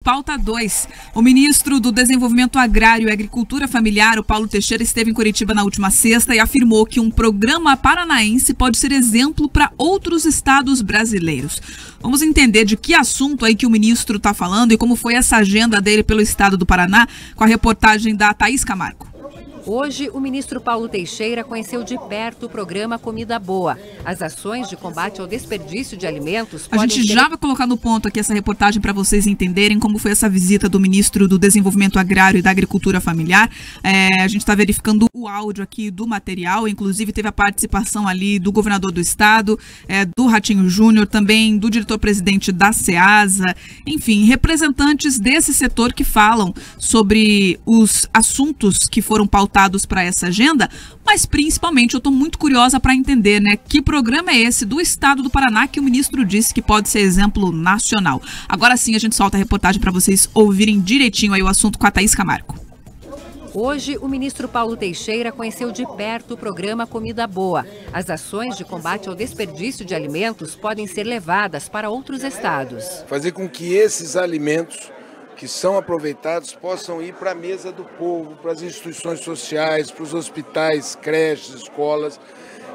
Pauta 2. O ministro do Desenvolvimento Agrário e Agricultura Familiar, o Paulo Teixeira, esteve em Curitiba na última sexta e afirmou que um programa paranaense pode ser exemplo para outros estados brasileiros. Vamos entender de que assunto aí que o ministro está falando e como foi essa agenda dele pelo estado do Paraná, com a reportagem da Thaís Camargo. Hoje, o ministro Paulo Teixeira conheceu de perto o programa Comida Boa. As ações de combate ao desperdício de alimentos A gente já vai colocar no ponto aqui essa reportagem para vocês entenderem como foi essa visita do ministro do Desenvolvimento Agrário e da Agricultura Familiar. A gente está verificando o áudio aqui do material, inclusive teve a participação ali do governador do estado, do Ratinho Júnior, também do diretor-presidente da SEASA, enfim, representantes desse setor que falam sobre os assuntos que foram pautados para essa agenda, mas principalmente eu estou muito curiosa para entender, né, que programa é esse do estado do Paraná que o ministro disse que pode ser exemplo nacional. Agora sim a gente solta a reportagem para vocês ouvirem direitinho aí o assunto com a Thaís Camargo. Hoje, o ministro Paulo Teixeira conheceu de perto o programa Comida Boa. As ações de combate ao desperdício de alimentos podem ser levadas para outros estados. Fazer com que esses alimentos que são aproveitados possam ir para a mesa do povo, para as instituições sociais, para os hospitais, creches, escolas,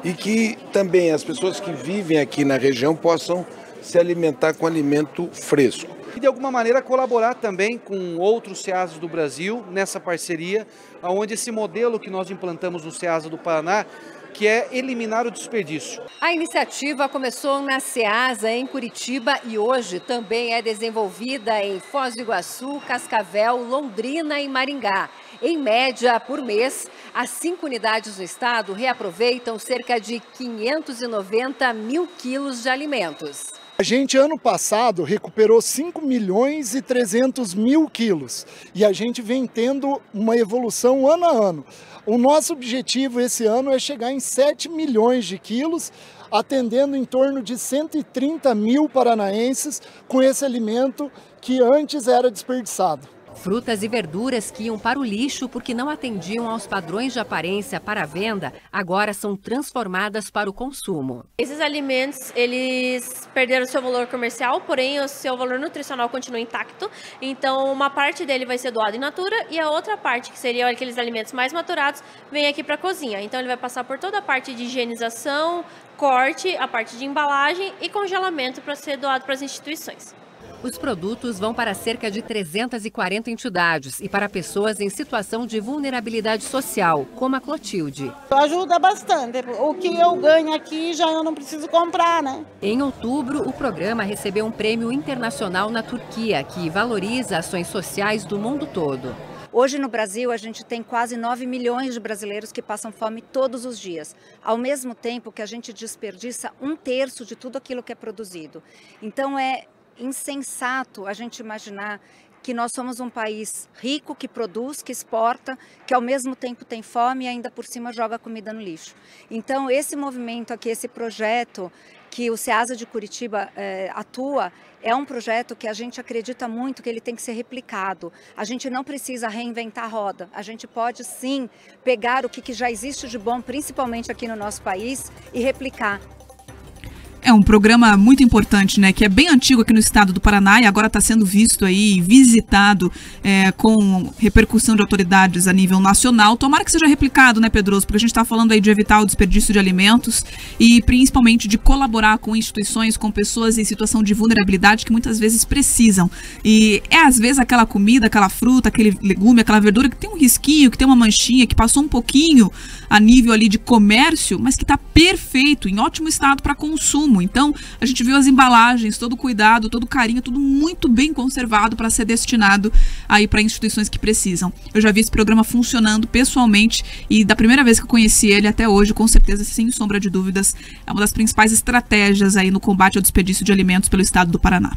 e que também as pessoas que vivem aqui na região possam se alimentar com alimento fresco. E de alguma maneira colaborar também com outros SEASAs do Brasil nessa parceria, onde esse modelo que nós implantamos no SEASA do Paraná, que é eliminar o desperdício. A iniciativa começou na SEASA, em Curitiba, e hoje também é desenvolvida em Foz do Iguaçu, Cascavel, Londrina e Maringá. Em média, por mês, as 5 unidades do estado reaproveitam cerca de 590 mil quilos de alimentos. A gente, ano passado, recuperou 5.300.000 quilos e a gente vem tendo uma evolução ano a ano. O nosso objetivo esse ano é chegar em 7 milhões de quilos, atendendo em torno de 130 mil paranaenses com esse alimento que antes era desperdiçado. Frutas e verduras que iam para o lixo porque não atendiam aos padrões de aparência para a venda, agora são transformadas para o consumo. Esses alimentos, eles perderam seu valor comercial, porém o seu valor nutricional continua intacto. Então, uma parte dele vai ser doado in natura e a outra parte, que seriam aqueles alimentos mais maturados, vem aqui para a cozinha. Então, ele vai passar por toda a parte de higienização, corte, a parte de embalagem e congelamento para ser doado para as instituições. Os produtos vão para cerca de 340 entidades e para pessoas em situação de vulnerabilidade social, como a Clotilde. Ajuda bastante. O que eu ganho aqui já eu não preciso comprar, né? Em outubro, o programa recebeu um prêmio internacional na Turquia, que valoriza ações sociais do mundo todo. Hoje no Brasil a gente tem quase 9 milhões de brasileiros que passam fome todos os dias, ao mesmo tempo que a gente desperdiça 1/3 de tudo aquilo que é produzido. Então é insensato a gente imaginar que nós somos um país rico, que produz, que exporta, que ao mesmo tempo tem fome e ainda por cima joga comida no lixo. Então esse movimento aqui, esse projeto que o SEASA de Curitiba atua, é um projeto que a gente acredita muito que ele tem que ser replicado. A gente não precisa reinventar a roda, a gente pode sim pegar o que já existe de bom, principalmente aqui no nosso país, e replicar. É um programa muito importante, né? Que é bem antigo aqui no estado do Paraná e agora está sendo visto aí, visitado com repercussão de autoridades a nível nacional. Tomara que seja replicado, né, Pedroso? Porque a gente está falando aí de evitar o desperdício de alimentos e principalmente de colaborar com instituições, com pessoas em situação de vulnerabilidade que muitas vezes precisam. E às vezes aquela comida, aquela fruta, aquele legume, aquela verdura que tem um risquinho, que tem uma manchinha, que passou um pouquinho a nível ali de comércio, mas que está perfeito, em ótimo estado para consumo. Então, a gente viu as embalagens, todo o cuidado, todo o carinho, tudo muito bem conservado para ser destinado aí para instituições que precisam. Eu já vi esse programa funcionando pessoalmente e da primeira vez que eu conheci ele até hoje, com certeza, sem sombra de dúvidas, é uma das principais estratégias aí no combate ao desperdício de alimentos pelo estado do Paraná.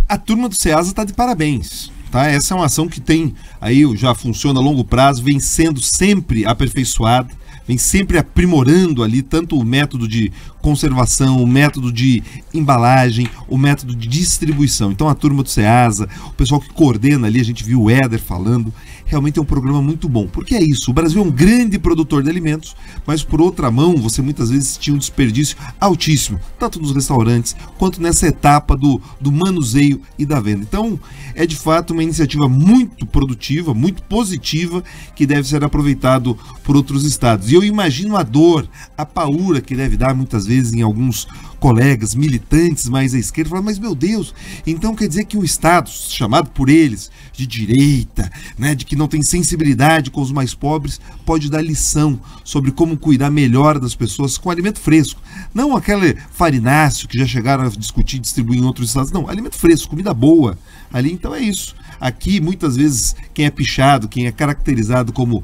A turma do SEASA está de parabéns. Tá? Essa é uma ação que tem aí, já funciona a longo prazo, vem sendo sempre aperfeiçoada. vem sempre aprimorando ali tanto o método de conservação, o método de embalagem, o método de distribuição. Então a turma do Ceasa, o pessoal que coordena ali, a gente viu o Éder falando, realmente é um programa muito bom, porque é isso, o Brasil é um grande produtor de alimentos, mas por outra mão, você muitas vezes tinha um desperdício altíssimo, tanto nos restaurantes, quanto nessa etapa do manuseio e da venda. Então, é de fato uma iniciativa muito produtiva, muito positiva, que deve ser aproveitado por outros estados. E eu imagino a dor, a paura que deve dar muitas vezes em alguns colegas militantes mais à esquerda, falam, mas meu Deus, então quer dizer que um estado chamado por eles de direita, né, de que não tem sensibilidade com os mais pobres, pode dar lição sobre como cuidar melhor das pessoas com alimento fresco. Não aquele farináceo que já chegaram a discutir e distribuir em outros estados, não, alimento fresco, comida boa ali. Então é isso. Aqui muitas vezes quem é pichado, quem é caracterizado como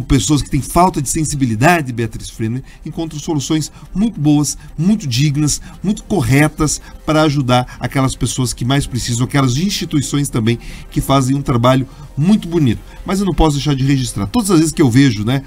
pessoas que têm falta de sensibilidade, Beatriz Frenner, encontram soluções muito boas, muito dignas, muito corretas para ajudar aquelas pessoas que mais precisam, aquelas instituições também que fazem um trabalho muito bonito. Mas eu não posso deixar de registrar, todas as vezes que eu vejo, né,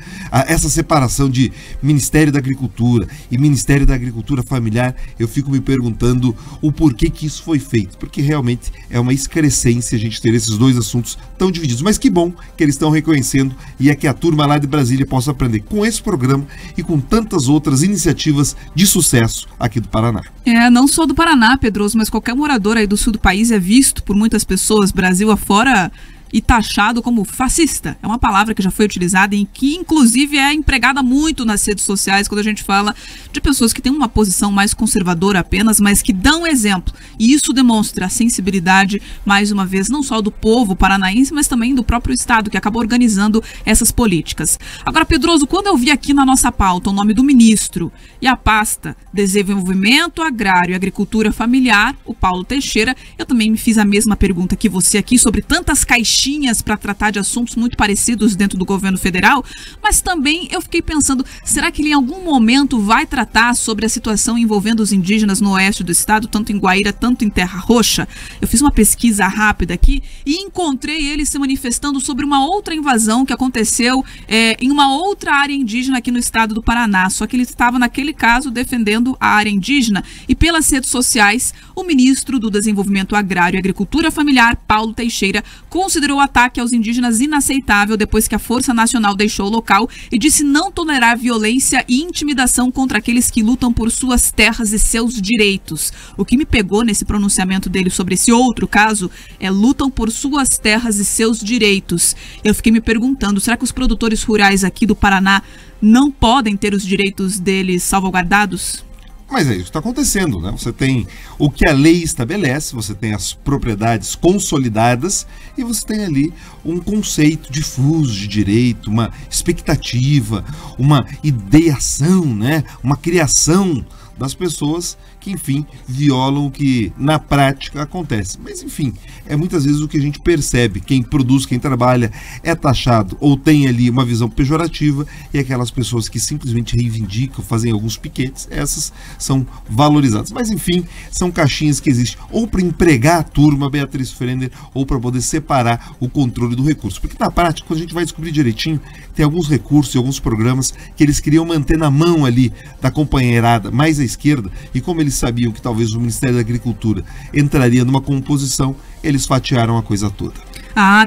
essa separação de Ministério da Agricultura e Ministério da Agricultura Familiar, eu fico me perguntando o porquê que isso foi feito, porque realmente é uma excrescência a gente ter esses dois assuntos tão divididos. Mas que bom que eles estão reconhecendo, e é que a turma lá de Brasília possa aprender com esse programa e com tantas outras iniciativas de sucesso aqui do Paraná. Não só do Paraná, Pedroso, mas qualquer morador aí do sul do país é visto por muitas pessoas, Brasil afora, e taxado como fascista. É uma palavra que já foi utilizada e que inclusive é empregada muito nas redes sociais quando a gente fala de pessoas que têm uma posição mais conservadora apenas, mas que dão exemplo. E isso demonstra a sensibilidade, mais uma vez, não só do povo paranaense, mas também do próprio Estado, que acaba organizando essas políticas. Agora, Pedroso, quando eu vi aqui na nossa pauta o nome do ministro e a pasta Desenvolvimento Agrário e Agricultura Familiar, o Paulo Teixeira, eu também me fiz a mesma pergunta que você aqui sobre tantas caixinhas para tratar de assuntos muito parecidos dentro do governo federal, mas também eu fiquei pensando, será que ele em algum momento vai tratar sobre a situação envolvendo os indígenas no oeste do estado, tanto em Guaíra, tanto em Terra Roxa? Eu fiz uma pesquisa rápida aqui e encontrei ele se manifestando sobre uma outra invasão que aconteceu em uma outra área indígena aqui no estado do Paraná, só que ele estava naquele caso defendendo a área indígena, e pelas redes sociais, o ministro do Desenvolvimento Agrário e Agricultura Familiar, Paulo Teixeira, considerou o ataque aos indígenas inaceitável depois que a Força Nacional deixou o local e disse não tolerar violência e intimidação contra aqueles que lutam por suas terras e seus direitos. O que me pegou nesse pronunciamento dele sobre esse outro caso é lutam por suas terras e seus direitos. Eu fiquei me perguntando, será que os produtores rurais aqui do Paraná não podem ter os direitos deles salvaguardados? Mas é isso que está acontecendo, né? Você tem o que a lei estabelece, você tem as propriedades consolidadas e você tem ali um conceito difuso de direito, uma expectativa, uma ideação, né? Uma criação das pessoas que, enfim, violam o que na prática acontece. Mas, enfim, é muitas vezes o que a gente percebe. Quem produz, quem trabalha é taxado ou tem ali uma visão pejorativa, e aquelas pessoas que simplesmente reivindicam, fazem alguns piquetes, essas são valorizadas. Mas, enfim, são caixinhas que existem ou para empregar a turma, Beatriz Frenner, ou para poder separar o controle do recurso. Porque, na prática, quando a gente vai descobrir direitinho, tem alguns recursos e alguns programas que eles queriam manter na mão ali da companheirada mais à esquerda, e como eles sabiam que talvez o Ministério da Agricultura entraria numa composição, eles fatiaram a coisa toda.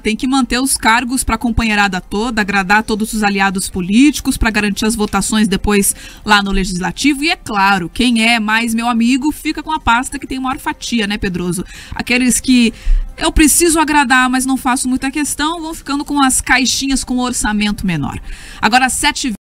Tem que manter os cargos para a companheirada toda, agradar todos os aliados políticos, para garantir as votações depois lá no Legislativo. E é claro, quem é mais meu amigo fica com a pasta que tem maior fatia, né, Pedroso? Aqueles que eu preciso agradar, mas não faço muita questão, vão ficando com as caixinhas com orçamento menor. Agora, 7